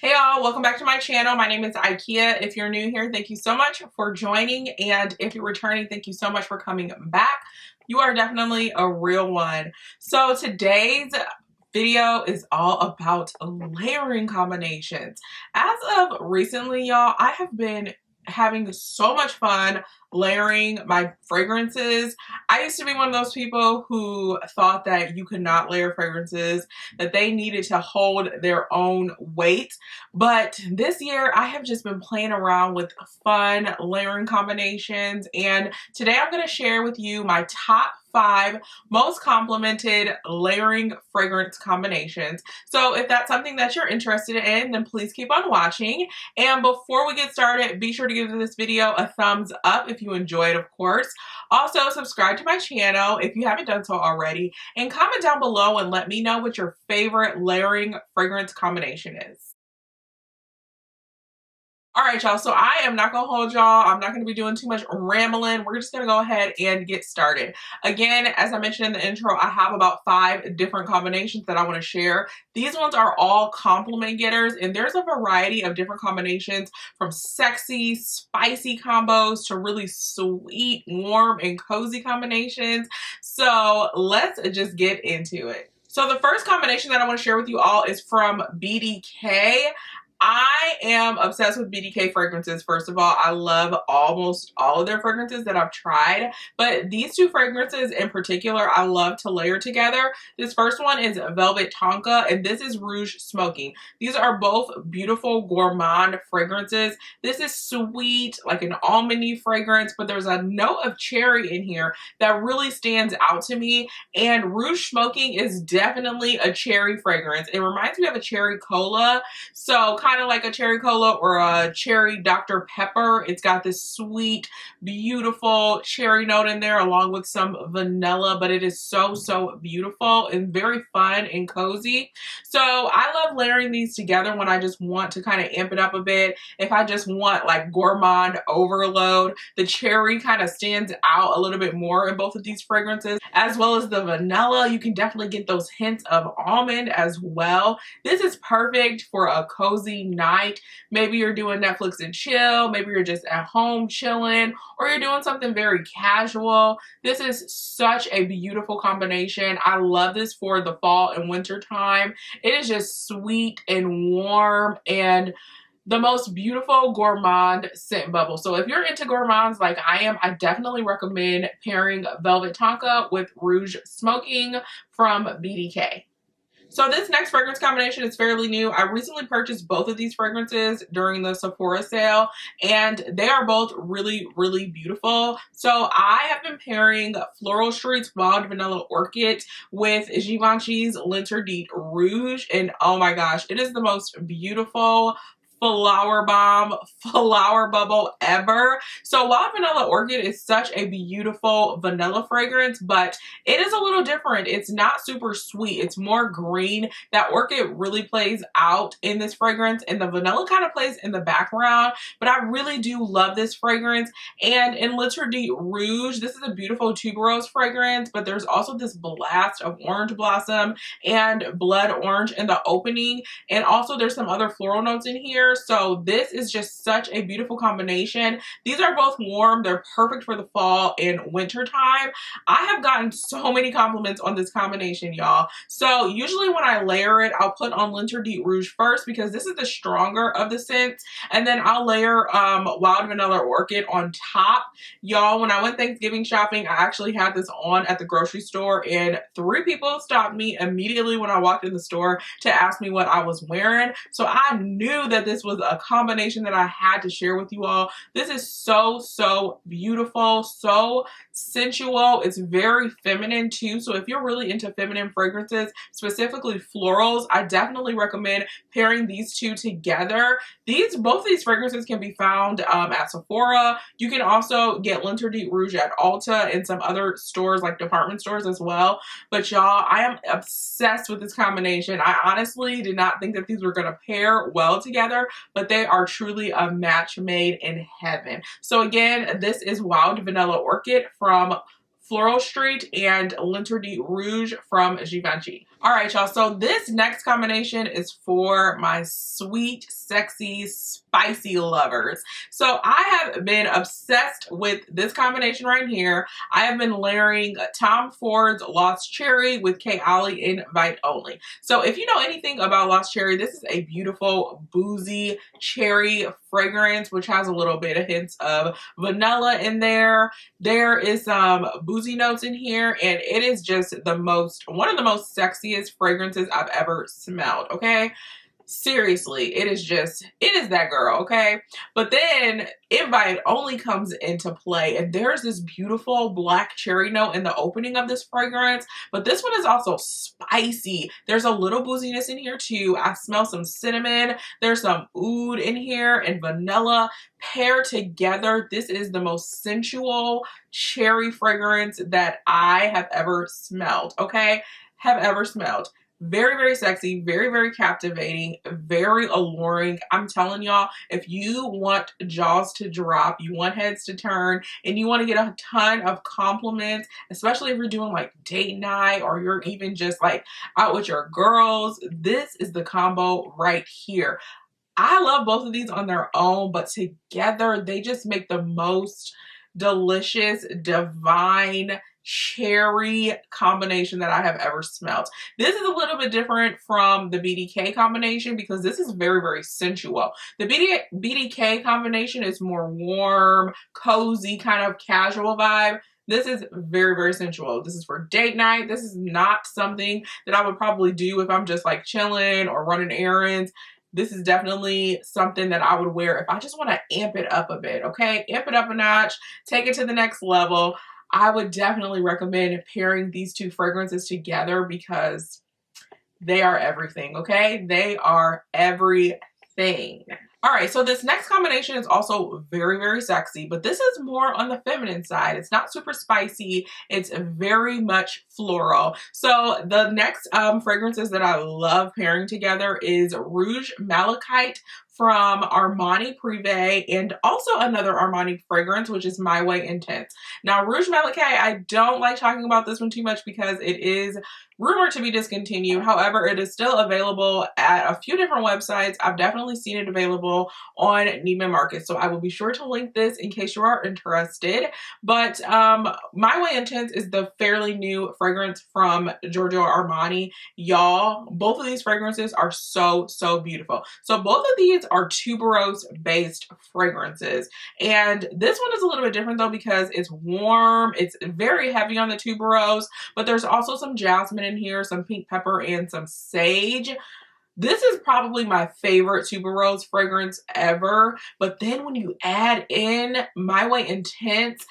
Hey y'all, welcome back to my channel. My name is Ikea. If you're new here, thank you so much for joining. And if you're returning, thank you so much for coming back. You are definitely a real one. So today's video is all about layering combinations. As of recently, y'all, I have been having so much fun layering my fragrances. I used to be one of those people who thought that you could not layer fragrances, that they needed to hold their own weight. But this year I have just been playing around with fun layering combinations, and today I'm going to share with you my top 5 most complimented layering fragrance combinations. So if that's something that you're interested in, then please keep on watching. And before we get started, be sure to give this video a thumbs up if you enjoyed, of course. Also, subscribe to my channel if you haven't done so already, and comment down below and let me know what your favorite layering fragrance combination is. All right, y'all, so I am not gonna hold y'all. I'm not gonna be doing too much rambling. We're just gonna go ahead and get started. Again, as I mentioned in the intro, I have about 5 different combinations that I wanna share. These ones are all compliment getters, and there's a variety of different combinations, from sexy, spicy combos to really sweet, warm, and cozy combinations. So let's just get into it. So the first combination that I wanna share with you all is from BDK. I am obsessed with BDK fragrances. First of all, I love almost all of their fragrances that I've tried, but these 2 fragrances in particular, I love to layer together. This first one is Velvet Tonka, and this is Rouge Smoking. These are both beautiful gourmand fragrances. This is sweet, like an almondy fragrance, but there's a note of cherry in here that really stands out to me. And Rouge Smoking is definitely a cherry fragrance. It reminds me of a cherry cola. So kind of like a cherry cola or a cherry Dr. Pepper. It's got this sweet, beautiful cherry note in there along with some vanilla, but it is so beautiful and very fun and cozy. So I love layering these together when I just want to kind of amp it up a bit. If I just want like gourmand overload, the cherry kind of stands out a little bit more in both of these fragrances, as well as the vanilla. You can definitely get those hints of almond as well. This is perfect for a cozy night. Maybe you're doing Netflix and chill, maybe you're just at home chilling, or you're doing something very casual. This is such a beautiful combination. I love this for the fall and winter time. It is just sweet and warm and the most beautiful gourmand scent bubble. So if you're into gourmands like I am, I definitely recommend pairing Velvet Tonka with Rouge Smoking from BDK. So this next fragrance combination is fairly new. I recently purchased both of these fragrances during the Sephora sale, and they are both really beautiful. So I have been pairing Floral Street's Wild Vanilla Orchid with Givenchy's L'Interdit Rouge, and oh my gosh, it is the most beautiful flower bomb, flower bubble ever. So Wild Vanilla Orchid is such a beautiful vanilla fragrance, but it is a little different. It's not super sweet. It's more green. That orchid really plays out in this fragrance, and the vanilla kind of plays in the background, but I really do love this fragrance. And in L'Interdit Rouge, this is a beautiful tuberose fragrance, but there's also this blast of orange blossom and blood orange in the opening, and also there's some other floral notes in here. So this is just such a beautiful combination. These are both warm. They're perfect for the fall and winter time. I have gotten so many compliments on this combination, y'all. So usually when I layer it, I'll put on L'Interdit Rouge first because this is the stronger of the scents, and then I'll layer Wild Vanilla Orchid on top. Y'all, when I went Thanksgiving shopping, I actually had this on at the grocery store, and 3 people stopped me immediately when I walked in the store to ask me what I was wearing. So I knew that this was a combination that I had to share with you all. This is so beautiful, so sensual. It's very feminine too. So if you're really into feminine fragrances, specifically florals, I definitely recommend pairing these 2 together. Both of these fragrances can be found at Sephora. You can also get L'Interdit Rouge at Ulta and some other stores like department stores as well. But y'all, I am obsessed with this combination. I honestly did not think that these were going to pair well together, but they are truly a match made in heaven. So again, this is Wild Vanilla Orchid from Floral Street and L'Interdit Rouge from Givenchy. All right, y'all. So this next combination is for my sweet, sexy, spicy lovers. So I have been obsessed with this combination right here. I have been layering Tom Ford's Lost Cherry with K. Ali Invite Only. So if you know anything about Lost Cherry, this is a beautiful, boozy cherry fragrance, which has a little bit of hints of vanilla in there. There is some boozy notes in here, and it is just one of the most sexiest fragrances I've ever smelled, okay? Seriously, it is that girl, okay? But then Invite Only comes into play, and there's this beautiful black cherry note in the opening of this fragrance, but this one is also spicy. There's a little booziness in here too. I smell some cinnamon. There's some oud in here and vanilla paired together. This is the most sensual cherry fragrance that I have ever smelled, okay? Have ever smelled. Very, very sexy, very, very captivating, very alluring. I'm telling y'all, if you want jaws to drop, you want heads to turn, and you want to get a ton of compliments, especially if you're doing like date night or you're even just like out with your girls, this is the combo right here. I love both of these on their own, but together they just make the most delicious, divine, cherry combination that I have ever smelled. This is a little bit different from the BDK combination because this is very, very sensual. The BDK combination is more warm, cozy, kind of casual vibe. This is very, very sensual. This is for date night. This is not something that I would probably do if I'm just like chilling or running errands. This is definitely something that I would wear if I just want to amp it up a bit, okay? Amp it up a notch, take it to the next level. I would definitely recommend pairing these two fragrances together because they are everything, okay? They are everything. All right, so this next combination is also very, very sexy, but this is more on the feminine side. It's not super spicy. It's very much floral. So the next fragrances that I love pairing together is Rouge Malachite from Armani Privé and also another Armani fragrance, which is My Way Intense. Now, Rouge Malachite, I don't like talking about this one too much because it is rumored to be discontinued. However, it is still available at a few different websites. I've definitely seen it available on Neiman Marcus, so I will be sure to link this in case you are interested. But My Way Intense is the fairly new fragrance from Giorgio Armani. Y'all, both of these fragrances are so, so beautiful. So both of these are tuberose based fragrances, and this one is a little bit different though because it's warm, it's very heavy on the tuberose, but there's also some jasmine in here, some pink pepper, and some sage. This is probably my favorite tuberose fragrance ever. But then when you add in My Way Intense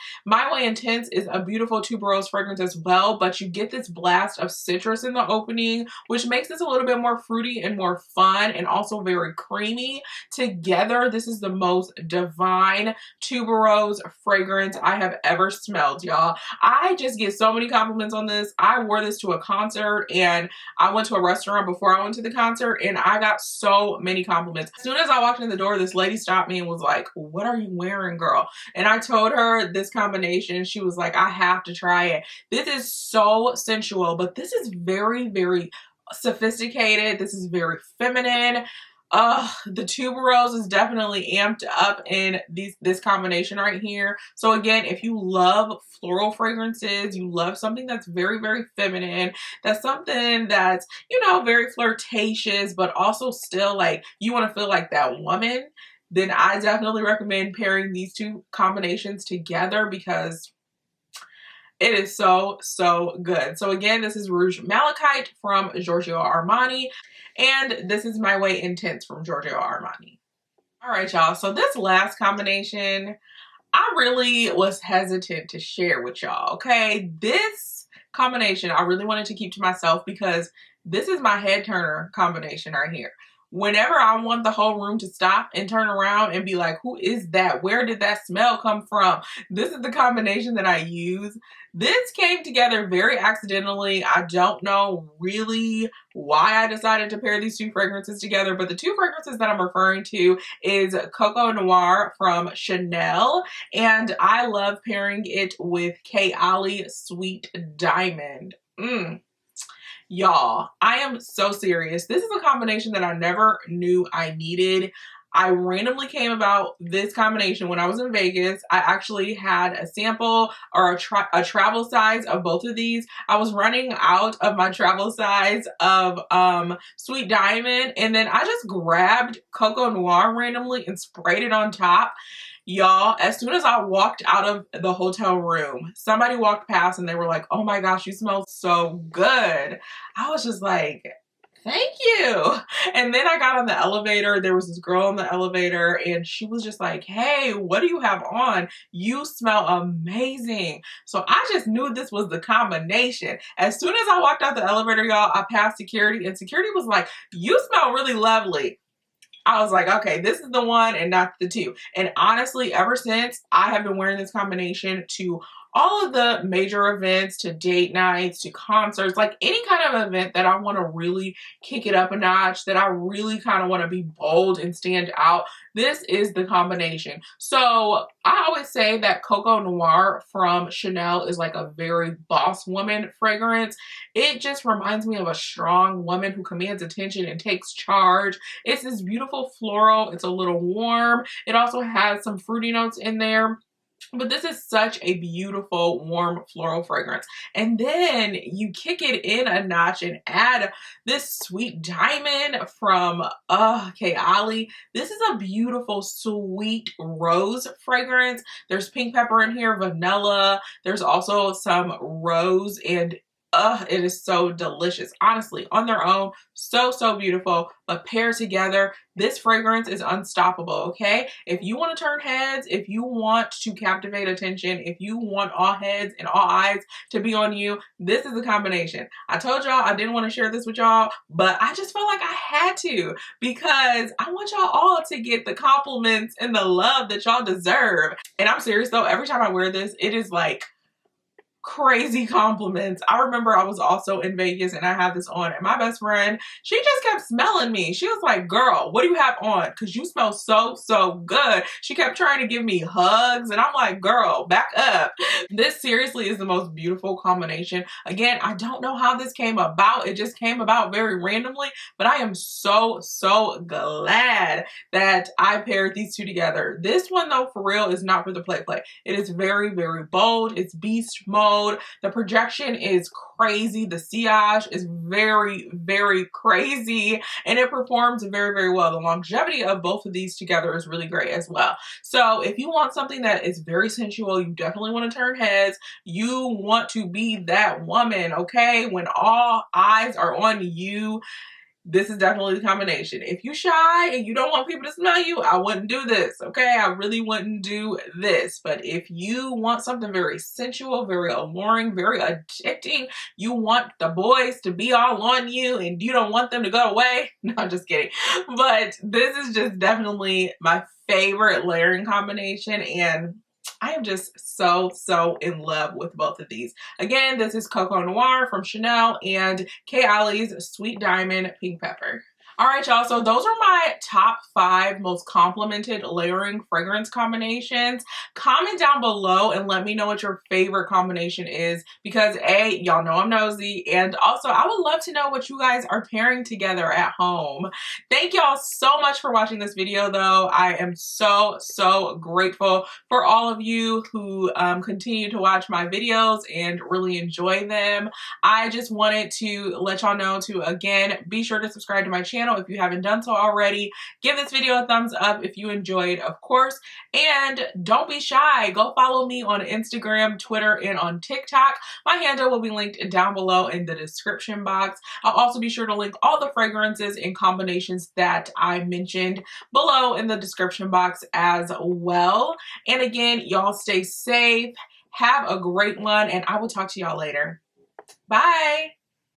is a beautiful tuberose fragrance as well, but you get this blast of citrus in the opening, which makes this a little bit more fruity and more fun and also very creamy. Together, this is the most divine tuberose fragrance I have ever smelled, y'all. I just get so many compliments on this. I wore this to a concert and I went to a restaurant before I went to the concert, and I got so many compliments. As soon as I walked in the door, this lady stopped me and was like, "What are you wearing, girl?" And I told her this combination. She was like, "I have to try it." This is so sensual, but this is very, very sophisticated. This is very feminine. The tuberose is definitely amped up in this combination right here. So again, if you love floral fragrances, you love something that's very, very feminine, that's something that's, you know, very flirtatious, but also still like you want to feel like that woman, then I definitely recommend pairing these two combinations together because it is so, so good. So again, this is Rouge Malachite from Giorgio Armani, and this is My Way Intense from Giorgio Armani. All right, y'all. So this last combination, I really was hesitant to share with y'all, okay? This combination, I really wanted to keep to myself because this is my head turner combination right here. Whenever I want the whole room to stop and turn around and be like, who is that? Where did that smell come from? This is the combination that I use. This came together very accidentally. I don't know really why I decided to pair these two fragrances together, but the two fragrances that I'm referring to is Coco Noir from Chanel, and I love pairing it with K. Ali Sweet Diamond. Y'all, I am so serious. This is a combination that I never knew I needed. I randomly came about this combination when I was in Vegas. I actually had a sample or a travel size of both of these. I was running out of my travel size of Sweet Diamond, and then I just grabbed Coco Noir randomly and sprayed it on top. Y'all, as soon as I walked out of the hotel room, somebody walked past and they were like, "Oh my gosh, you smell so good." I was just like, "Thank you." And then I got on the elevator. There was this girl in the elevator and she was just like, "Hey, what do you have on? You smell amazing." So I just knew this was the combination. As soon as I walked out the elevator, y'all, I passed security and security was like, "You smell really lovely." I was like, okay, this is the one and not the two. And honestly, ever since, I have been wearing this combination to all of the major events, to date nights, to concerts, like any kind of event that I want to really kick it up a notch, that I really kind of want to be bold and stand out. This is the combination. So I always say that Coco Noir from Chanel is like a very boss woman fragrance. It just reminds me of a strong woman who commands attention and takes charge. It's this beautiful floral. It's a little warm. It also has some fruity notes in there. But this is such a beautiful, warm floral fragrance. And then you kick it in a notch and add this Sweet Diamond from Ikea Alexis. This is a beautiful, sweet rose fragrance. There's pink pepper in here, vanilla. There's also some rose, and it is so delicious. Honestly, on their own, so, so beautiful, but paired together, this fragrance is unstoppable, okay? If you want to turn heads, if you want to captivate attention, if you want all heads and all eyes to be on you, this is the combination. I told y'all I didn't want to share this with y'all, but I just felt like I had to because I want y'all all to get the compliments and the love that y'all deserve. And I'm serious though, every time I wear this, it is like crazy compliments. I remember I was also in Vegas and I had this on and my best friend, she just kept smelling me. She was like, "Girl, what do you have on? Because you smell so, so good." She kept trying to give me hugs and I'm like, "Girl, back up." This seriously is the most beautiful combination. Again, I don't know how this came about. It just came about very randomly, but I am so, so glad that I paired these two together. This one though, for real, is not for the play. It is very, very bold. It's beast mode. The projection is crazy. The sillage is very, very crazy. And it performs very, very well. The longevity of both of these together is really great as well. So if you want something that is very sensual, you definitely want to turn heads. You want to be that woman, okay? When all eyes are on you, this is definitely the combination. If you shy and you don't want people to smell you, I wouldn't do this, okay? I really wouldn't do this. But if you want something very sensual, very alluring, very addicting, you want the boys to be all on you and you don't want them to go away. No, I'm just kidding. But this is just definitely my favorite layering combination, and I am just so, so in love with both of these. Again, this is Coco Noir from Chanel and Ikea Alexis Sweet Diamond Pink Pepper. All right, y'all, so those are my top 5 most complimented layering fragrance combinations. Comment down below and let me know what your favorite combination is because A, y'all know I'm nosy, and also I would love to know what you guys are pairing together at home. Thank y'all so much for watching this video though. I am so, so grateful for all of you who continue to watch my videos and really enjoy them. I just wanted to let y'all know to, again, be sure to subscribe to my channel if you haven't done so already. Give this video a thumbs up if you enjoyed, of course, and don't be shy. Go follow me on Instagram, Twitter, and on TikTok. My handle will be linked down below in the description box. I'll also be sure to link all the fragrances and combinations that I mentioned below in the description box as well. And again, y'all stay safe, have a great one, and I will talk to y'all later. Bye.